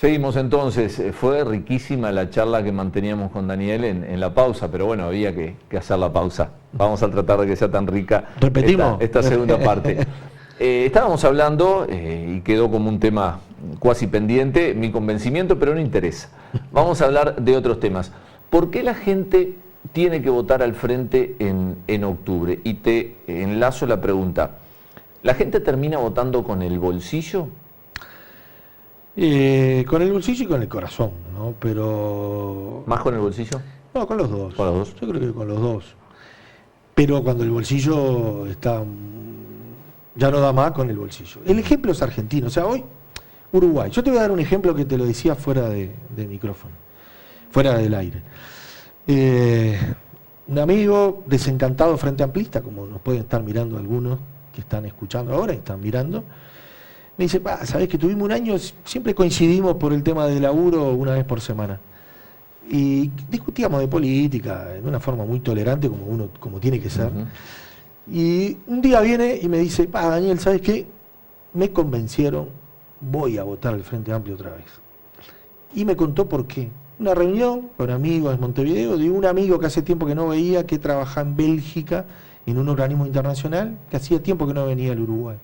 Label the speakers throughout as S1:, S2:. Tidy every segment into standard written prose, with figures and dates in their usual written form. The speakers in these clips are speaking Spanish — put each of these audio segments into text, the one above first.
S1: Seguimos entonces, fue riquísima la charla que manteníamos con Daniel en la pausa, pero bueno, había que hacer la pausa. Vamos a tratar de que sea tan rica esta segunda parte. Estábamos hablando, y quedó como un tema cuasi pendiente, mi convencimiento, pero no interesa. Vamos a hablar de otros temas. ¿Por qué la gente tiene que votar al frente en octubre? Y te enlazo la pregunta. ¿La gente termina votando con el bolsillo?
S2: Con el bolsillo y con el corazón, ¿no? Pero...
S1: ¿Más con el bolsillo?
S2: No, con los dos.
S1: ¿Con los dos?
S2: Yo creo que con los dos. Pero cuando el bolsillo está... ya no da más con el bolsillo. El ejemplo es argentino. O sea, hoy, Uruguay. Yo te voy a dar un ejemplo que te lo decía fuera de micrófono. Fuera del aire. Un amigo desencantado frente amplista, como nos pueden estar mirando algunos que están escuchando ahora, están mirando, me dice, sabés que tuvimos un año, siempre coincidimos por el tema del laburo una vez por semana. Y discutíamos de política, de una forma muy tolerante, como tiene que ser. Y un día viene y me dice, Daniel, ¿sabes qué? Me convencieron, voy a votar al Frente Amplio otra vez. Y me contó por qué. Una reunión con amigos de Montevideo, de un amigo que hace tiempo que no veía, que trabaja en Bélgica, en un organismo internacional, que hacía tiempo que no venía al Uruguay.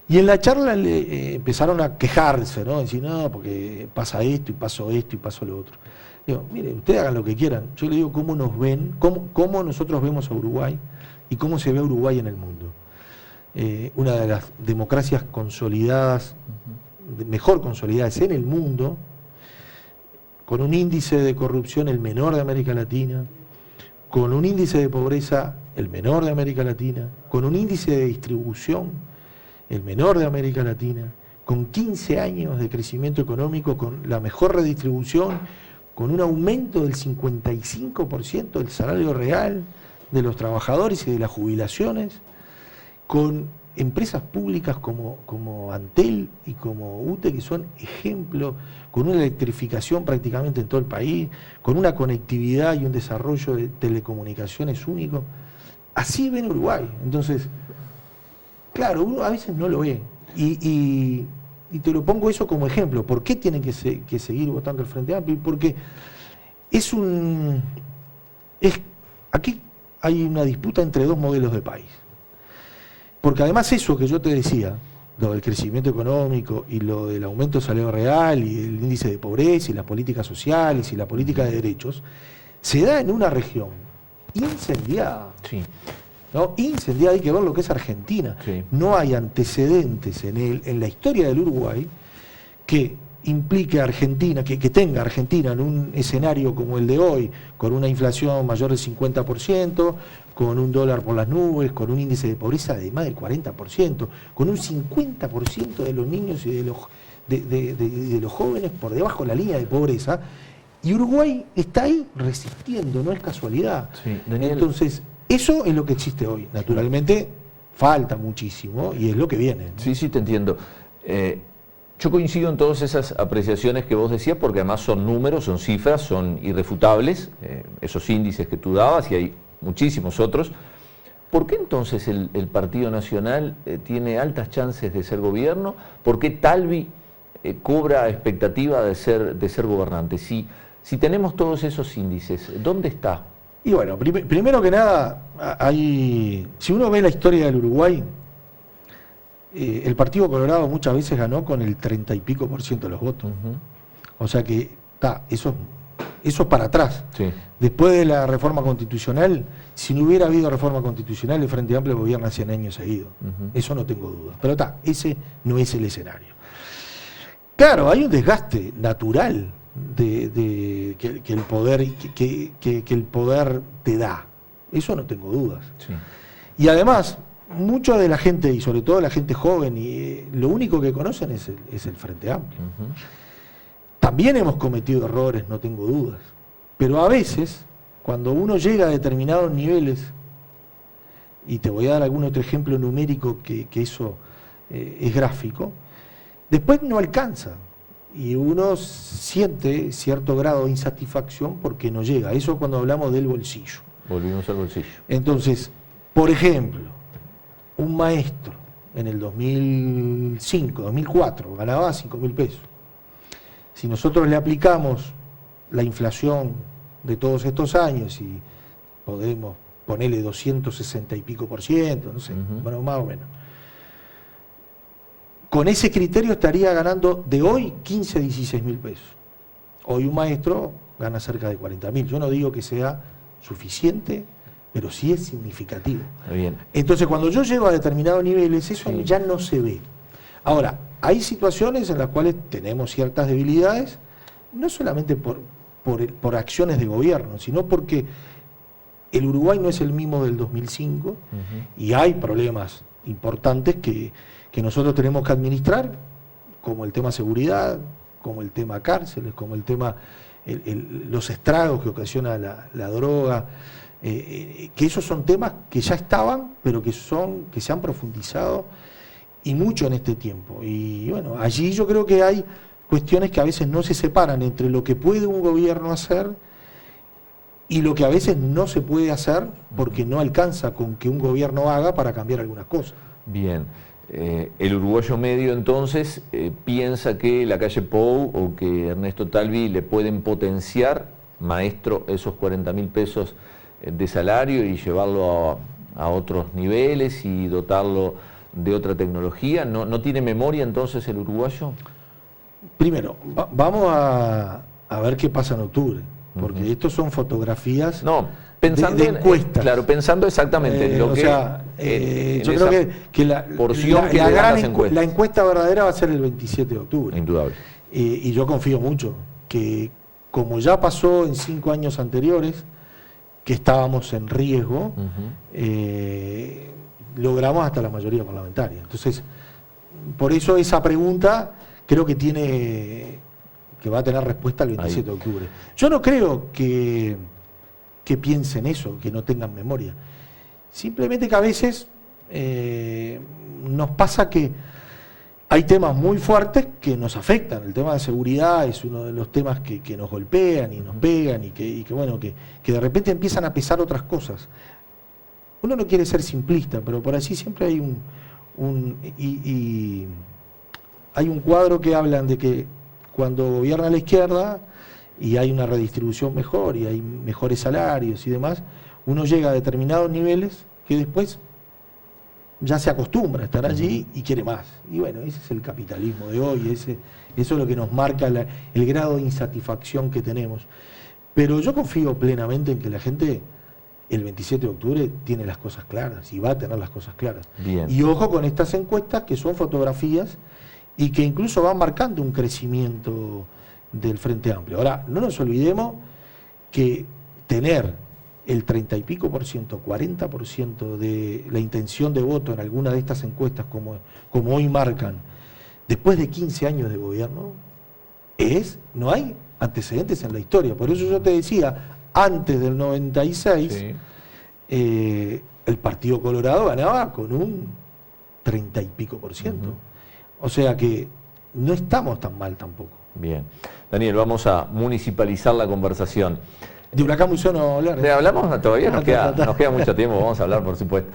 S2: Y en la charla empezaron a quejarse, ¿no? Decir, no, porque pasa esto y pasó esto y pasó lo otro. Digo, mire, ustedes hagan lo que quieran. Yo le digo cómo nos ven, cómo nosotros vemos a Uruguay y cómo se ve a Uruguay en el mundo. Una de las democracias consolidadas, mejor consolidadas en el mundo, con un índice de corrupción el menor de América Latina, con un índice de pobreza el menor de América Latina, con un índice de distribución el menor de América Latina, con 15 años de crecimiento económico, con la mejor redistribución, con un aumento del 55% del salario real de los trabajadores y de las jubilaciones, con empresas públicas como Antel y como UTE, que son ejemplos, con una electrificación prácticamente en todo el país, con una conectividad y un desarrollo de telecomunicaciones único. Así ven Uruguay. Entonces, claro, uno a veces no lo ve. Y te lo pongo eso como ejemplo. ¿Por qué tienen que seguir votando el Frente Amplio? Porque aquí hay una disputa entre dos modelos de país. Porque además eso que yo te decía, lo del crecimiento económico y lo del aumento del salario real y el índice de pobreza y las políticas sociales y la política de derechos, se da en una región incendiada.
S1: Sí.
S2: ¿No? Incendiada, hay que ver lo que es Argentina.
S1: Sí.
S2: No hay antecedentes en la historia del Uruguay que implique a Argentina, que tenga Argentina en un escenario como el de hoy, con una inflación mayor del 50%, con un dólar por las nubes, con un índice de pobreza de más del 40%, con un 50% de los niños y de los jóvenes por debajo de la línea de pobreza, y Uruguay está ahí resistiendo, no es casualidad.
S1: Sí, Daniel.
S2: Entonces, eso es lo que existe hoy. Naturalmente, falta muchísimo y es lo que viene, ¿no?
S1: Sí, te entiendo. Yo coincido en todas esas apreciaciones que vos decías, porque además son números, son cifras, son irrefutables, esos índices que tú dabas, y hay muchísimos otros. ¿Por qué entonces el Partido Nacional tiene altas chances de ser gobierno? ¿Por qué Talvi cobra expectativa de ser gobernante? Si tenemos todos esos índices, ¿dónde está?
S2: Y bueno, primero que nada, si uno ve la historia del Uruguay, el Partido Colorado muchas veces ganó con el 30 y pico % de los votos. O sea que eso es para atrás.
S1: Sí.
S2: Después de la reforma constitucional, si no hubiera habido reforma constitucional, el Frente Amplio gobierna 100 años seguidos. Eso no tengo duda. Pero ese no es el escenario. Claro, hay un desgaste natural que el poder te da. Eso no tengo dudas.
S1: Sí.
S2: Y además, mucha de la gente, y sobre todo la gente joven, lo único que conocen es el Frente Amplio. También hemos cometido errores, no tengo dudas. Pero a veces, cuando uno llega a determinados niveles, y te voy a dar algún otro ejemplo numérico que eso es gráfico, después no alcanza. Y uno siente cierto grado de insatisfacción porque no llega. Eso cuando hablamos del bolsillo.
S1: Volvimos al bolsillo.
S2: Entonces, por ejemplo, un maestro en el 2005, 2004 ganaba 5.000 pesos. Si nosotros le aplicamos la inflación de todos estos años y podemos ponerle 260 y pico %, no sé, bueno, más o menos. Con ese criterio estaría ganando de hoy 15 a 16 mil pesos. Hoy un maestro gana cerca de 40.000. Yo no digo que sea suficiente, pero sí es significativo.
S1: Bien.
S2: Entonces, cuando yo llego a determinados niveles, eso ya no se ve. Ahora, hay situaciones en las cuales tenemos ciertas debilidades, no solamente por acciones de gobierno, sino porque el Uruguay no es el mismo del 2005 y hay problemas importantes que nosotros tenemos que administrar, como el tema seguridad, como el tema cárceles, como el tema los estragos que ocasiona la droga, que esos son temas que ya estaban, pero que se han profundizado y mucho en este tiempo. Y bueno, allí yo creo que hay cuestiones que a veces no se separan entre lo que puede un gobierno hacer y lo que a veces no se puede hacer porque no alcanza con que un gobierno haga para cambiar algunas cosas.
S1: Bien. El uruguayo medio entonces piensa que la calle Pou o que Ernesto Talvi le pueden potenciar, maestro, esos 40.000 pesos de salario y llevarlo a otros niveles y dotarlo de otra tecnología. ¿No tiene memoria entonces el uruguayo?
S2: Primero, vamos a ver qué pasa en octubre, porque estos son fotografías
S1: pensando
S2: de encuestas.
S1: Claro, pensando exactamente en lo que...
S2: yo creo que la encuesta verdadera va a ser el 27 de octubre.
S1: Indudable.
S2: Y yo confío mucho que, como ya pasó en 5 años anteriores, que estábamos en riesgo, logramos hasta la mayoría parlamentaria. Entonces, por eso esa pregunta creo que va a tener respuesta el 27 de octubre. Yo no creo que piensen eso, que no tengan memoria. Simplemente que a veces nos pasa que hay temas muy fuertes que nos afectan. El tema de seguridad es uno de los temas que nos golpean y nos pegan y que de repente empiezan a pesar otras cosas. Uno no quiere ser simplista, pero por así siempre hay hay un cuadro que hablan de que cuando gobierna la izquierda y hay una redistribución mejor y hay mejores salarios y demás, uno llega a determinados niveles que después ya se acostumbra a estar allí y quiere más. Y bueno, ese es el capitalismo de hoy, eso es lo que nos marca el grado de insatisfacción que tenemos. Pero yo confío plenamente en que la gente el 27 de octubre tiene las cosas claras y va a tener las cosas claras.
S1: Bien.
S2: Y ojo con estas encuestas que son fotografías y que incluso van marcando un crecimiento del Frente Amplio. Ahora, no nos olvidemos que tener el 30 y pico %, 40% de la intención de voto en alguna de estas encuestas como hoy marcan, después de 15 años de gobierno, no hay antecedentes en la historia. Por eso yo te decía, antes del 96, el Partido Colorado ganaba con un 30 y pico %. O sea que no estamos tan mal tampoco.
S1: Bien. Daniel, vamos a municipalizar la conversación.
S2: De Huracán Mución no hablar.
S1: ¿Hablamos? Todavía nos queda mucho tiempo, vamos a hablar, por supuesto.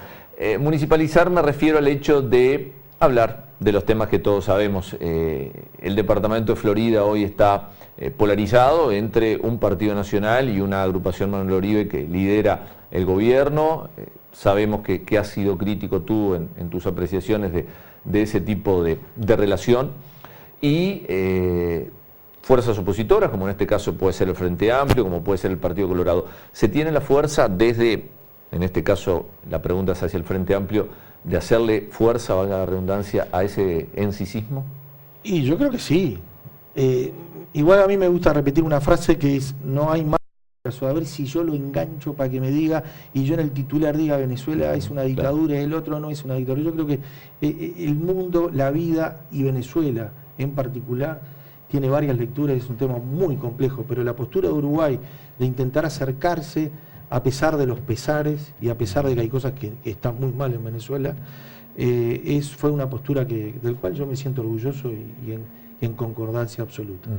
S1: Municipalizar me refiero al hecho de hablar de los temas que todos sabemos. El departamento de Florida hoy está polarizado entre un partido nacional y una agrupación Manuel Oribe que lidera el gobierno. Sabemos que has sido crítico tú en tus apreciaciones de ese tipo de relación. Y fuerzas opositoras, como en este caso puede ser el Frente Amplio, como puede ser el Partido Colorado. ¿Se tiene la fuerza desde, en este caso la pregunta es hacia el Frente Amplio, de hacerle fuerza, valga la redundancia, a ese encisismo?
S2: Y yo creo que sí. Igual a mí me gusta repetir una frase que es: no hay más a ver si yo lo engancho para que me diga, y yo en el titular diga Venezuela es una dictadura y el otro no es una dictadura. Yo creo que el mundo, la vida y Venezuela en particular tiene varias lecturas, es un tema muy complejo, pero la postura de Uruguay de intentar acercarse a pesar de los pesares y a pesar de que hay cosas que están muy mal en Venezuela, fue una postura del cual yo me siento orgulloso y en concordancia absoluta.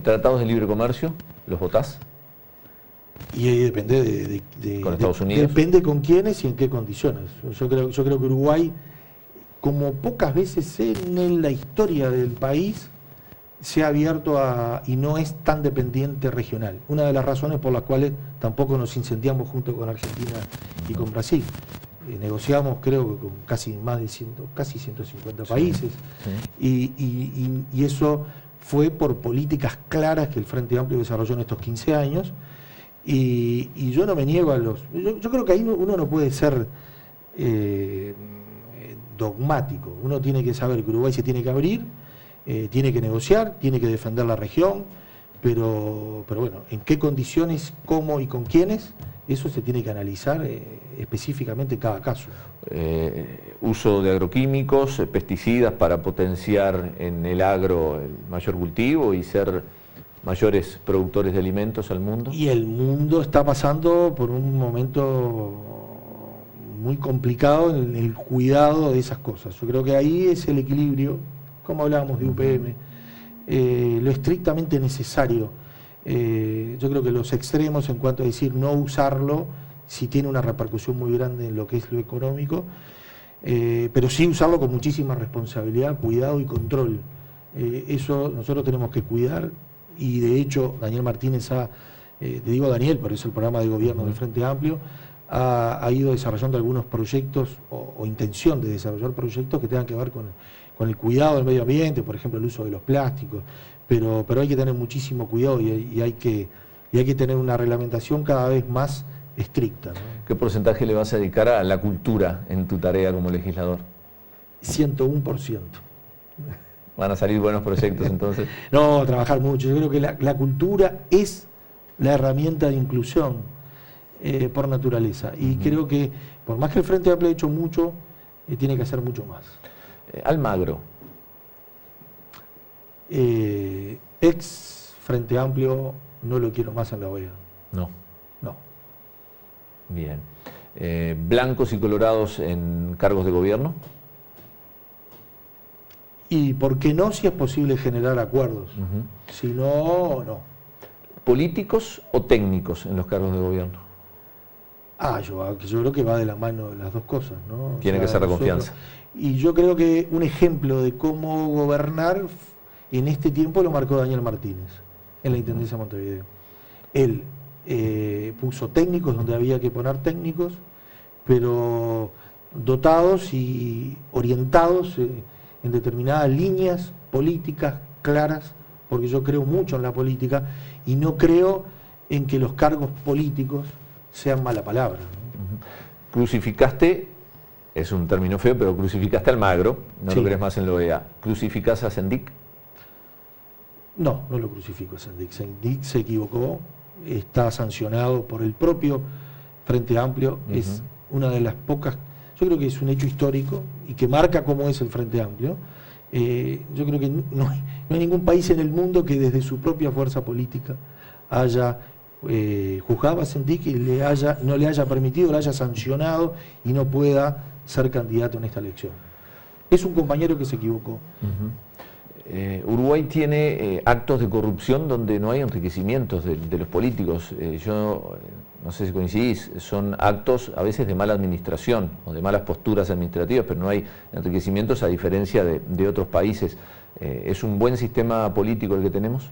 S1: ¿Tratados de libre comercio? ¿Los votás?
S2: Y ahí depende
S1: ¿Con Estados Unidos?
S2: Depende con quiénes y en qué condiciones. Yo creo que Uruguay, como pocas veces en la historia del país, se ha abierto y no es tan dependiente regional. Una de las razones por las cuales tampoco nos incendiamos junto con Argentina y con Brasil. Negociamos, creo que con casi 150 países, sí. Y eso fue por políticas claras que el Frente Amplio desarrolló en estos 15 años. Y yo no me niego a yo creo que ahí uno no puede ser dogmático. Uno tiene que saber que Uruguay se tiene que abrir, tiene que negociar, tiene que defender la región, pero bueno, en qué condiciones, cómo y con quiénes, eso se tiene que analizar específicamente en cada caso.
S1: Uso de agroquímicos, pesticidas para potenciar en el agro el mayor cultivo y ser mayores productores de alimentos al mundo.
S2: Y el mundo está pasando por un momento muy complicado en el cuidado de esas cosas. Yo creo que ahí es el equilibrio, como hablábamos de UPM, lo estrictamente necesario. Yo creo que los extremos en cuanto a decir no usarlo, sí tiene una repercusión muy grande en lo que es lo económico, pero sí usarlo con muchísima responsabilidad, cuidado y control. Eso nosotros tenemos que cuidar, y de hecho Daniel Martínez te digo Daniel, pero es el programa de gobierno del Frente Amplio, ha ido desarrollando algunos proyectos o intención de desarrollar proyectos que tengan que ver con el cuidado del medio ambiente, por ejemplo el uso de los plásticos, pero hay que tener muchísimo cuidado y hay que tener una reglamentación cada vez más estricta, ¿no?
S1: ¿Qué porcentaje le vas a dedicar a la cultura en tu tarea como legislador?
S2: 101%.
S1: ¿Van a salir buenos proyectos entonces?
S2: No, trabajar mucho. Yo creo que la cultura es la herramienta de inclusión por naturaleza. Y creo que, por más que el Frente Amplio ha hecho mucho, tiene que hacer mucho más.
S1: Almagro.
S2: Ex Frente Amplio, no lo quiero más en la OEA.
S1: No.
S2: No.
S1: Bien. ¿Blancos y colorados en cargos de gobierno?
S2: Y por qué no, si es posible generar acuerdos. Si no, no.
S1: ¿Políticos o técnicos en los cargos de gobierno?
S2: Yo creo que va de la mano las dos cosas, ¿no?
S1: Tiene que ser la confianza.
S2: Y yo creo que un ejemplo de cómo gobernar en este tiempo lo marcó Daniel Martínez, en la Intendencia de Montevideo. Él puso técnicos donde había que poner técnicos, pero dotados y orientados en determinadas líneas políticas claras, porque yo creo mucho en la política y no creo en que los cargos políticos sean mala palabra, ¿no?
S1: Crucificaste, es un término feo, pero crucificaste a Almagro, no
S2: Sí.
S1: lo crees más en la OEA. ¿Crucificás a Sendik?
S2: No, no lo crucifico a Sendik. Sendik se equivocó, está sancionado por el propio Frente Amplio, es una de las pocas, yo creo que es un hecho histórico y que marca cómo es el Frente Amplio. Yo creo que no hay ningún país en el mundo que desde su propia fuerza política haya juzgado a Sendik y no le haya permitido, le haya sancionado y no pueda ser candidato en esta elección. Es un compañero que se equivocó.
S1: Uruguay tiene actos de corrupción donde no hay enriquecimientos de los políticos. Yo no sé si coincidís, son actos a veces de mala administración o de malas posturas administrativas, pero no hay enriquecimientos a diferencia de otros países. ¿Es un buen sistema político el que tenemos?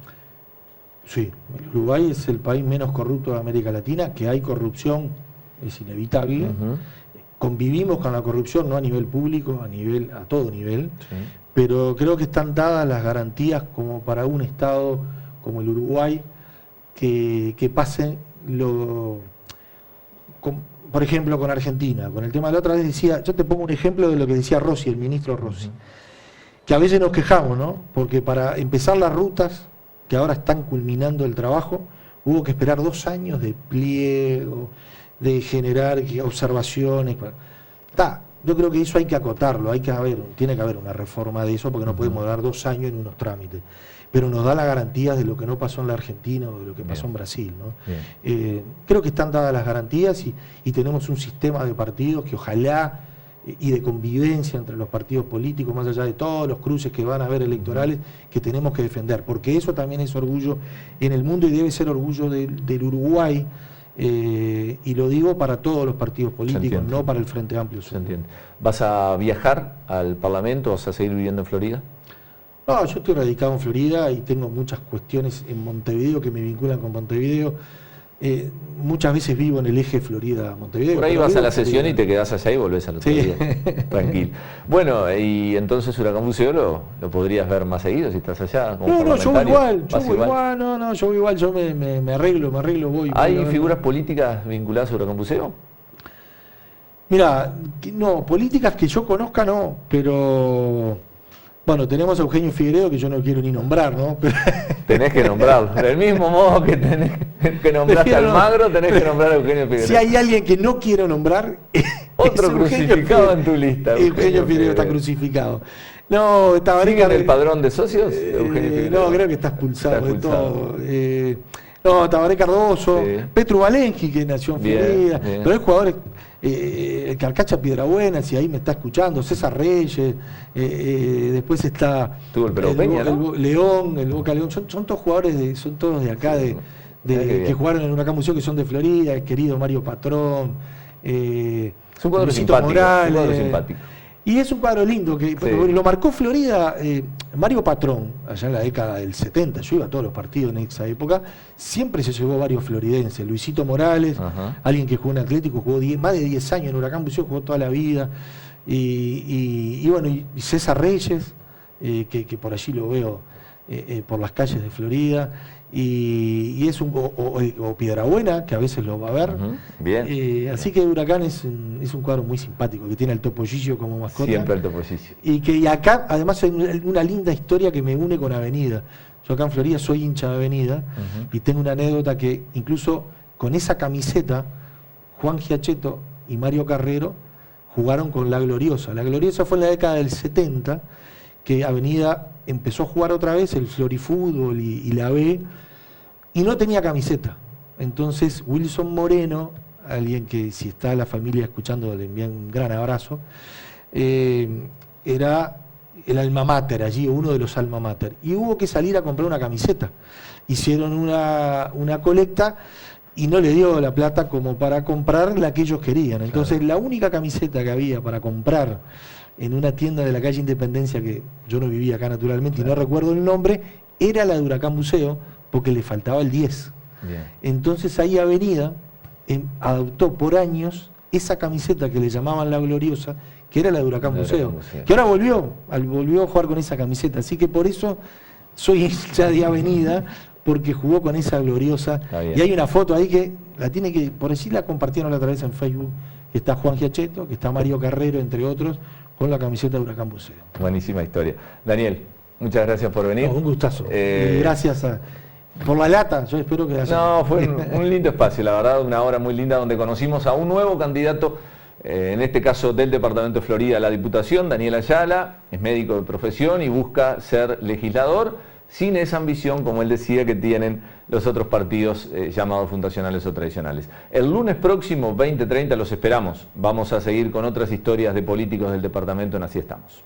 S2: Sí, Uruguay es el país menos corrupto de América Latina, que hay corrupción, es inevitable. Convivimos con la corrupción, no a nivel público, a todo nivel, sí. Pero creo que están dadas las garantías como para un Estado como el Uruguay, que pasen por ejemplo, con Argentina. Con el tema de la otra vez decía, yo te pongo un ejemplo de lo que decía Rossi, el ministro Rossi, que a veces nos quejamos, ¿no? Porque para empezar las rutas, que ahora están culminando el trabajo, hubo que esperar 2 años de pliego, de generar observaciones. Yo creo que eso hay que acotarlo, tiene que haber una reforma de eso, porque no podemos dar 2 años en unos trámites. Pero nos da la garantía de lo que no pasó en la Argentina o de lo que pasó en Brasil, ¿no? Creo que están dadas las garantías y tenemos un sistema de partidos que ojalá, y de convivencia entre los partidos políticos, más allá de todos los cruces que van a haber electorales, que tenemos que defender, porque eso también es orgullo en el mundo y debe ser orgullo del Uruguay, y lo digo para todos los partidos políticos, no para el Frente Amplio.
S1: Se entiende. ¿Vas a viajar al Parlamento? ¿Vas a seguir viviendo en Florida?
S2: No, yo estoy radicado en Florida y tengo muchas cuestiones en Montevideo que me vinculan con Montevideo. Muchas veces vivo en el eje Florida-Montevideo.
S1: Por ahí vas a la sesión y te quedás allá y volvés al otro día. Tranquilo. Bueno, y entonces Huracán Buceo lo podrías ver más seguido si estás allá.
S2: No, yo voy igual. Yo voy igual, yo me arreglo, voy.
S1: ¿Hay figuras políticas vinculadas a Huracán Buceo?
S2: Mira, no, políticas que yo conozca no, pero... Bueno, tenemos a Eugenio Figueiredo, que yo no quiero ni nombrar, ¿no?
S1: Tenés que nombrarlo. Del mismo modo que tenés que nombraste a Almagro, tenés que nombrar a Eugenio Figueiredo.
S2: Si hay alguien que no quiero nombrar,
S1: otro crucificado en tu lista.
S2: Eugenio Figueiredo está crucificado. No, Tabaré
S1: ¿Sigue en el padrón de socios?
S2: No, creo que está expulsado de todo. No, Tabaré Cardoso, sí. Petru Valengi, que nació en Florida, pero hay jugadores, Carcacha Piedrabuena, si ahí me está escuchando, César Reyes, después está León, el Boca León, son todos jugadores, son todos de acá, que jugaron en Huracán Buceo, que son de Florida, el querido Mario Patrón,
S1: son cuadros simpáticos.
S2: Y es un cuadro lindo, que lo marcó Florida, Mario Patrón, allá en la década del 70, yo iba a todos los partidos en esa época, siempre se llevó varios floridenses, Luisito Morales, alguien que jugó en Atlético, jugó más de 10 años en Huracán Buceo, jugó toda la vida, y bueno, y César Reyes, que por allí lo veo por las calles de Florida, y es o Piedrabuena, que a veces lo va a ver. Bien. Así que Huracán es un cuadro muy simpático, que tiene al Topollillo como mascota.
S1: Siempre el Topollillo.
S2: Y acá, además, hay una linda historia que me une con Avenida. Yo acá en Florida soy hincha de Avenida, y tengo una anécdota que incluso con esa camiseta, Juan Giacheto y Mario Carrero jugaron con La Gloriosa. La Gloriosa fue en la década del 70, que Avenida empezó a jugar otra vez el florifútbol y la B, y no tenía camiseta. Entonces Wilson Moreno, alguien que si está la familia escuchando le envían un gran abrazo, era el alma mater allí, uno de los alma mater, y hubo que salir a comprar una camiseta. Hicieron una colecta y no le dio la plata como para comprar la que ellos querían. Entonces la única camiseta que había para comprar en una tienda de la calle Independencia, que yo no vivía acá naturalmente y no recuerdo el nombre, era la de Huracán Buceo, porque le faltaba el 10. Bien. Entonces ahí Avenida adoptó por años esa camiseta que le llamaban La Gloriosa, que era la de Huracán Buceo, que ahora volvió a jugar con esa camiseta, así que por eso soy hincha de Avenida, porque jugó con esa Gloriosa, y hay una foto ahí que la tiene que, por decir, la compartieron la otra vez en Facebook, que está Juan Giacheto, que está Mario Carrero, entre otros, con la camiseta de Huracán Buceo.
S1: Buenísima historia. Daniel, muchas gracias por venir.
S2: No, un gustazo. Gracias por la lata, yo espero que haya...
S1: No, fue un lindo espacio, la verdad, una hora muy linda donde conocimos a un nuevo candidato, en este caso del Departamento de Florida a la Diputación, Daniel Ayala, es médico de profesión y busca ser legislador, sin esa ambición, como él decía, que tienen los otros partidos llamados fundacionales o tradicionales. El lunes próximo, 20:30, los esperamos. Vamos a seguir con otras historias de políticos del departamento en Así Estamos.